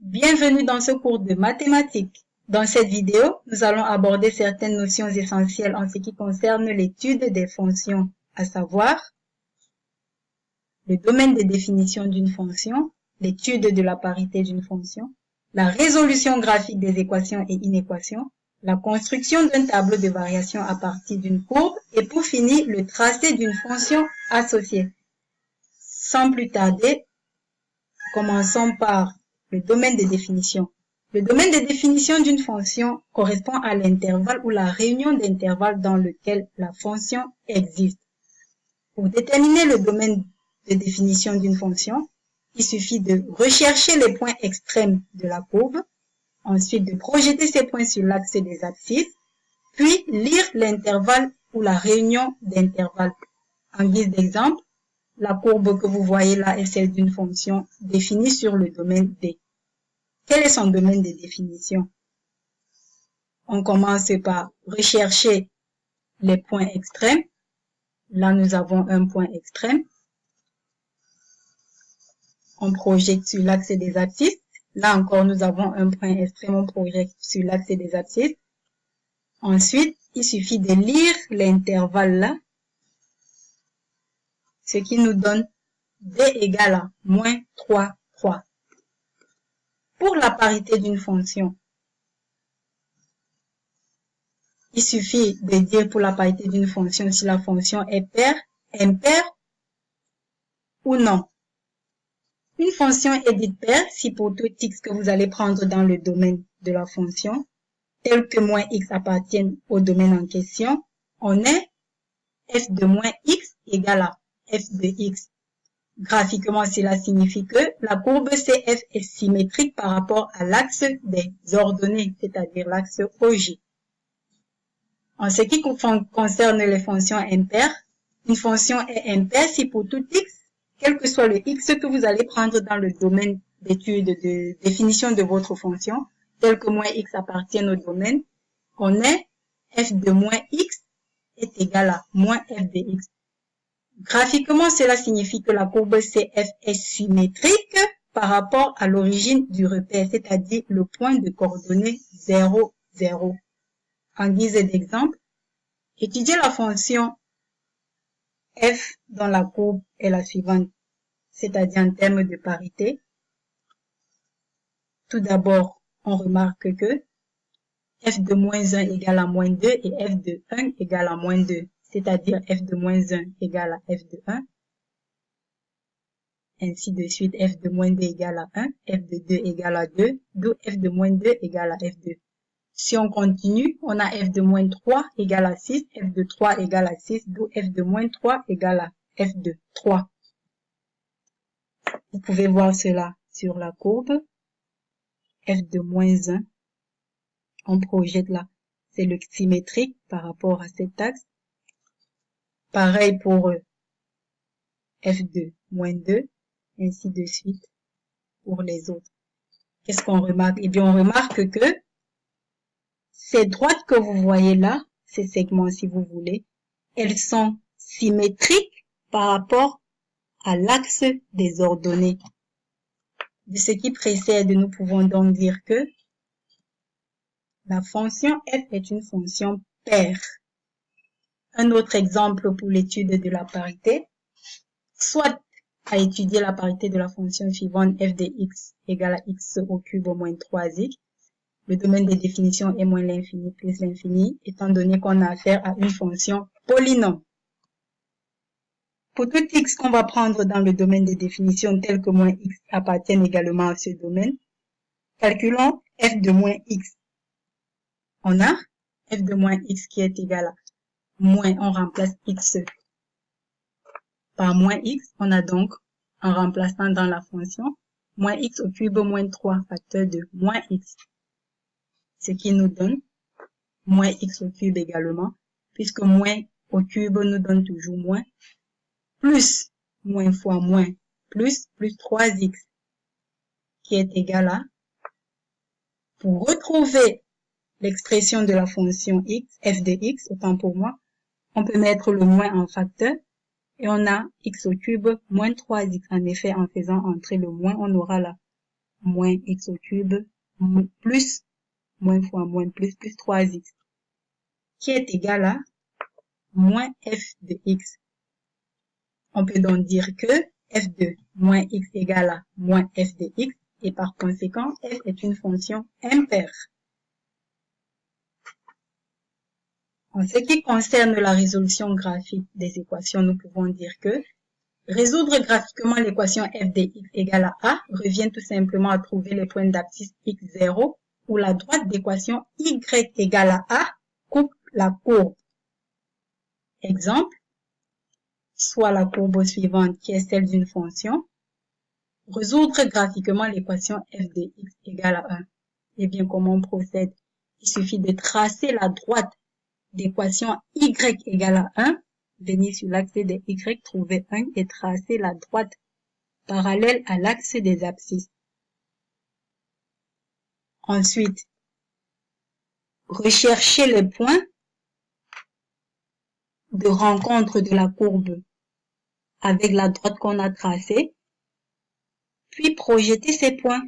Bienvenue dans ce cours de mathématiques. Dans cette vidéo, nous allons aborder certaines notions essentielles en ce qui concerne l'étude des fonctions, à savoir le domaine de définition d'une fonction, l'étude de la parité d'une fonction, la résolution graphique des équations et inéquations, la construction d'un tableau de variation à partir d'une courbe et pour finir, le tracé d'une fonction associée. Sans plus tarder, commençons par le domaine de définition. Le domaine de définition d'une fonction correspond à l'intervalle ou la réunion d'intervalles dans lequel la fonction existe. Pour déterminer le domaine de définition d'une fonction, il suffit de rechercher les points extrêmes de la courbe, ensuite de projeter ces points sur l'axe des abscisses, puis lire l'intervalle ou la réunion d'intervalles. En guise d'exemple, la courbe que vous voyez là est celle d'une fonction définie sur le domaine D. Quel est son domaine de définition? On commence par rechercher les points extrêmes. Là, nous avons un point extrême. On projette sur l'axe des abscisses. Là encore, nous avons un point extrême. On projette sur l'axe des abscisses. Ensuite, il suffit de lire l'intervalle là, ce qui nous donne D égale à moins 3, 3. Pour la parité d'une fonction, il suffit de dire pour la parité d'une fonction si la fonction est paire, impaire ou non. Une fonction est dite paire si pour tout x que vous allez prendre dans le domaine de la fonction, tel que moins x appartiennent au domaine en question, on est f de moins x égale à f de x. Graphiquement, cela signifie que la courbe CF est symétrique par rapport à l'axe des ordonnées, c'est-à-dire l'axe OJ. En ce qui concerne les fonctions impaires, une fonction est impaire si pour tout x, quel que soit le x que vous allez prendre dans le domaine d'étude de définition de votre fonction, tel que moins x appartiennent au domaine, on est f de moins x est égal à moins f de x. Graphiquement, cela signifie que la courbe CF est symétrique par rapport à l'origine du repère, c'est-à-dire le point de coordonnées 0, 0. En guise d'exemple, étudier la fonction f dont la courbe est la suivante, c'est-à-dire en termes de parité. Tout d'abord, on remarque que f de moins 1 égale à moins 2 et f de 1 égale à moins 2. C'est-à-dire f de moins 1 égale à f de 1, ainsi de suite f de moins 2 égale à 1, f de 2 égale à 2, d'où f de moins 2 égale à f2. Si on continue, on a f de moins 3 égale à 6, f de 3 égale à 6, d'où f de moins 3 égale à f de 3. Vous pouvez voir cela sur la courbe, f de moins 1, on projette là, c'est le symétrique par rapport à cet axe. Pareil pour f de moins 2, ainsi de suite pour les autres. Qu'est-ce qu'on remarque? Eh bien, on remarque que ces droites que vous voyez là, ces segments si vous voulez, elles sont symétriques par rapport à l'axe des ordonnées. De ce qui précède, nous pouvons donc dire que la fonction f est une fonction paire. Un autre exemple pour l'étude de la parité, soit à étudier la parité de la fonction suivante f de x égale à x au cube au moins 3x. Le domaine de définition est moins l'infini plus l'infini, étant donné qu'on a affaire à une fonction polynôme. Pour tout x qu'on va prendre dans le domaine de définition tel que moins x appartiennent également à ce domaine, calculons f de moins x. On a f de moins x qui est égal à moins, on remplace x par moins x, on a donc, en remplaçant dans la fonction, moins x au cube moins 3 facteur de moins x. Ce qui nous donne moins x au cube également, puisque moins au cube nous donne toujours moins, plus moins fois moins, plus 3x, qui est égal à, pour retrouver l'expression de la fonction x, f de x, autant pour moi, on peut mettre le moins en facteur, et on a x au cube moins 3x. En effet, en faisant entrer le moins, on aura là moins x au cube plus moins fois moins plus 3x qui est égal à moins f de x. On peut donc dire que f de moins x égale à moins f de x et par conséquent f est une fonction impaire. En ce qui concerne la résolution graphique des équations, nous pouvons dire que résoudre graphiquement l'équation f de x égale à a revient tout simplement à trouver les points d'abscisse x0 où la droite d'équation y égale à a coupe la courbe. Exemple, soit la courbe suivante qui est celle d'une fonction. Résoudre graphiquement l'équation f de x égale à 1. Eh bien, comment on procède? Il suffit de tracer la droite d'équation y égale à 1, venir sur l'axe de y, trouver 1 et tracer la droite parallèle à l'axe des abscisses. Ensuite, rechercher les points de rencontre de la courbe avec la droite qu'on a tracée, puis projeter ces points,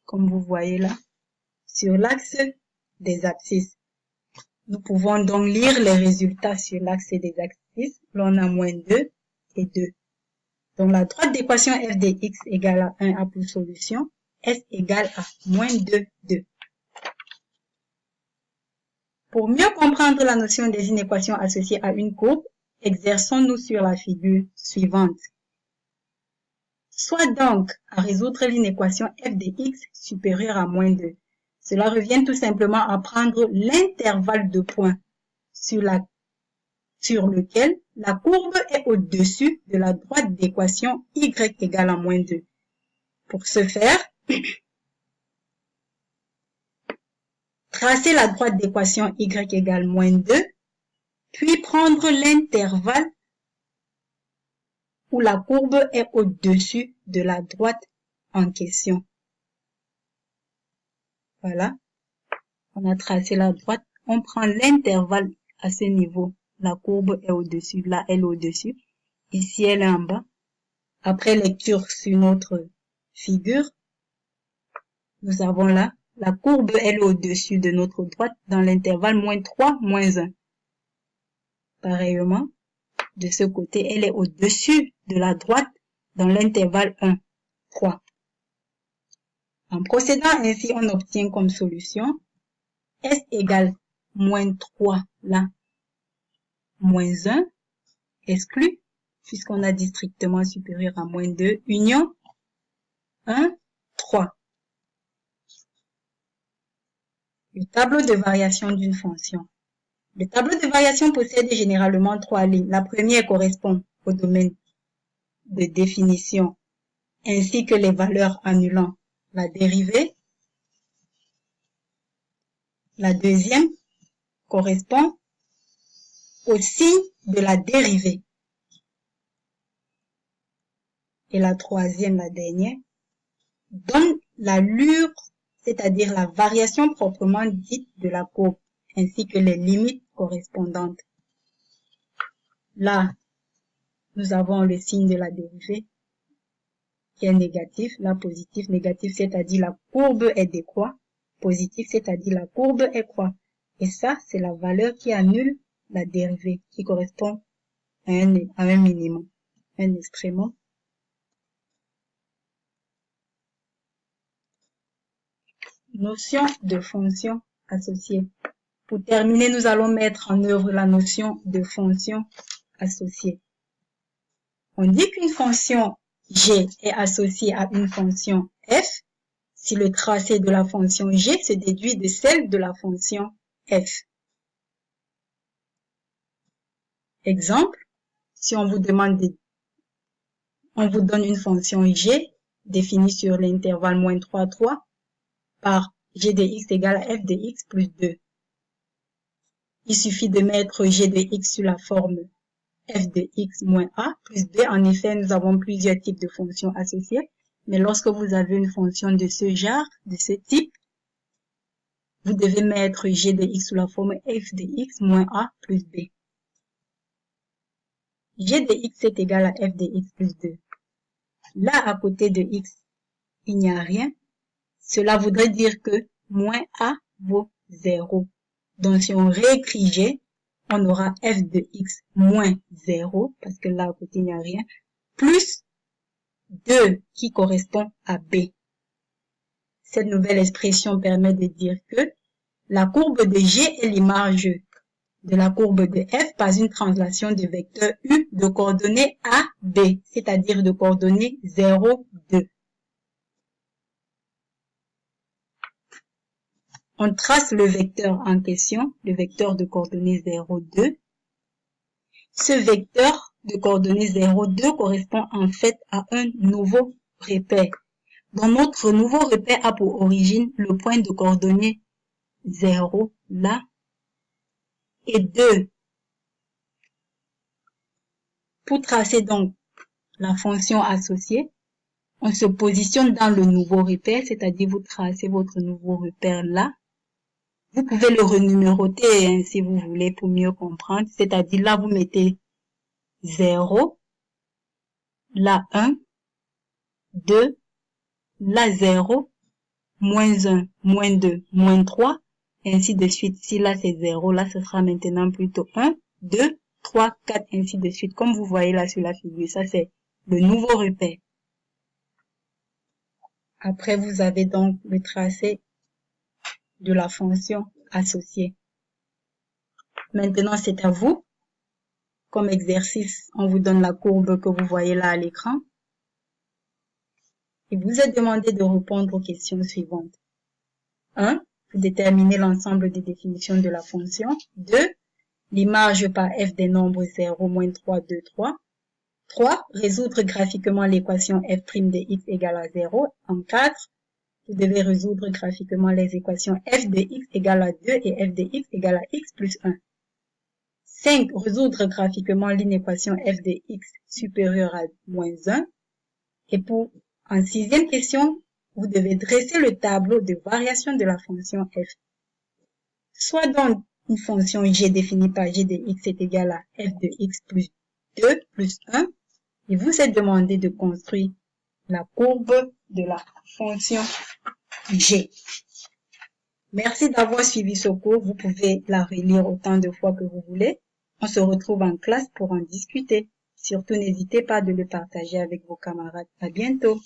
comme vous voyez là, sur l'axe des abscisses. Nous pouvons donc lire les résultats sur l'axe des abscisses. L'on a moins 2 et 2. Donc la droite d'équation f de x égale à 1 a pour solution s égale à moins 2, 2. Pour mieux comprendre la notion des inéquations associées à une courbe, exerçons-nous sur la figure suivante. Soit donc à résoudre l'inéquation f de x supérieure à moins 2. Cela revient tout simplement à prendre l'intervalle de points sur lequel la courbe est au-dessus de la droite d'équation y égale à moins 2. Pour ce faire, tracer la droite d'équation y égale moins 2, puis prendre l'intervalle où la courbe est au-dessus de la droite en question. Voilà, on a tracé la droite, on prend l'intervalle à ce niveau. La courbe est au-dessus, là elle est au-dessus, ici elle est en bas. Après lecture sur notre figure, nous avons là, la courbe elle est au-dessus de notre droite dans l'intervalle moins 3, moins 1. Pareillement, de ce côté, elle est au-dessus de la droite dans l'intervalle 1, 3. En procédant ainsi, on obtient comme solution s égale moins 3 là, moins 1, exclu, puisqu'on a dit strictement supérieur à moins 2, union 1, 3. Le tableau de variation d'une fonction. Le tableau de variation possède généralement 3 lignes. La première correspond au domaine de définition, ainsi que les valeurs annulant la dérivée. La deuxième correspond au signe de la dérivée. Et la troisième, la dernière, donne l'allure, c'est-à-dire la variation proprement dite de la courbe, ainsi que les limites correspondantes. Là, nous avons le signe de la dérivée qui est négatif, là positif, négatif, c'est-à-dire la courbe est décroît, positif, c'est-à-dire la courbe est croît. Et ça, c'est la valeur qui annule la dérivée, qui correspond à un minimum, un extrémum. Notion de fonction associée. Pour terminer, nous allons mettre en œuvre la notion de fonction associée. On dit qu'une fonction g est associée à une fonction f si le tracé de la fonction g se déduit de celle de la fonction f. Exemple, si on vous donne une fonction g définie sur l'intervalle moins 3, 3 par g de x égale à f de x plus 2. Il suffit de mettre g de x sur la forme f de x moins a plus b. En effet, nous avons plusieurs types de fonctions associées, mais lorsque vous avez une fonction de ce genre, de ce type, vous devez mettre g de x sous la forme f de x moins a plus b. G de x est égal à f de x plus 2. Là, à côté de x, il n'y a rien. Cela voudrait dire que moins A vaut 0. Donc, si on réécrit G, on aura f de x moins 0, parce que là, à côté, il n'y a rien, plus 2 qui correspond à B. Cette nouvelle expression permet de dire que la courbe de G est l'image de la courbe de f par une translation du vecteur U de coordonnées A, B, c'est-à-dire de coordonnées 0, 2. On trace le vecteur en question, le vecteur de coordonnées 0, 2. Ce vecteur de coordonnées 0, 2 correspond en fait à un nouveau repère. Donc notre nouveau repère a pour origine le point de coordonnées 0, là, et 2. Pour tracer donc la fonction associée, on se positionne dans le nouveau repère, c'est-à-dire vous tracez votre nouveau repère là. Vous pouvez le renuméroter hein, si vous voulez pour mieux comprendre, c'est-à-dire là vous mettez 0, là 1, 2, là 0, moins 1, moins 2, moins 3, ainsi de suite. Si là c'est 0, là ce sera maintenant plutôt 1, 2, 3, 4, ainsi de suite. Comme vous voyez là sur la figure, ça c'est le nouveau repère. Après, vous avez donc le tracé de la fonction associée. Maintenant, c'est à vous. Comme exercice, on vous donne la courbe que vous voyez là à l'écran. Et vous êtes demandé de répondre aux questions suivantes. 1. Vous déterminez l'ensemble des définitions de la fonction. 2. L'image par f des nombres 0, moins 3, 2, 3. 3. Résoudre graphiquement l'équation f' de x égale à 0. En 4. Vous devez résoudre graphiquement les équations f de x égale à 2 et f de x égale à x plus 1. 5. Résoudre graphiquement l'inéquation f de x supérieure à moins 1. Et en sixième question, vous devez dresser le tableau de variation de la fonction f. Soit donc une fonction g définie par g de x est égale à f de x plus 2 plus 1. Et vous êtes demandé de construire la courbe de la fonction G. Merci d'avoir suivi ce cours. Vous pouvez la relire autant de fois que vous voulez. On se retrouve en classe pour en discuter. Surtout, n'hésitez pas de le partager avec vos camarades. À bientôt.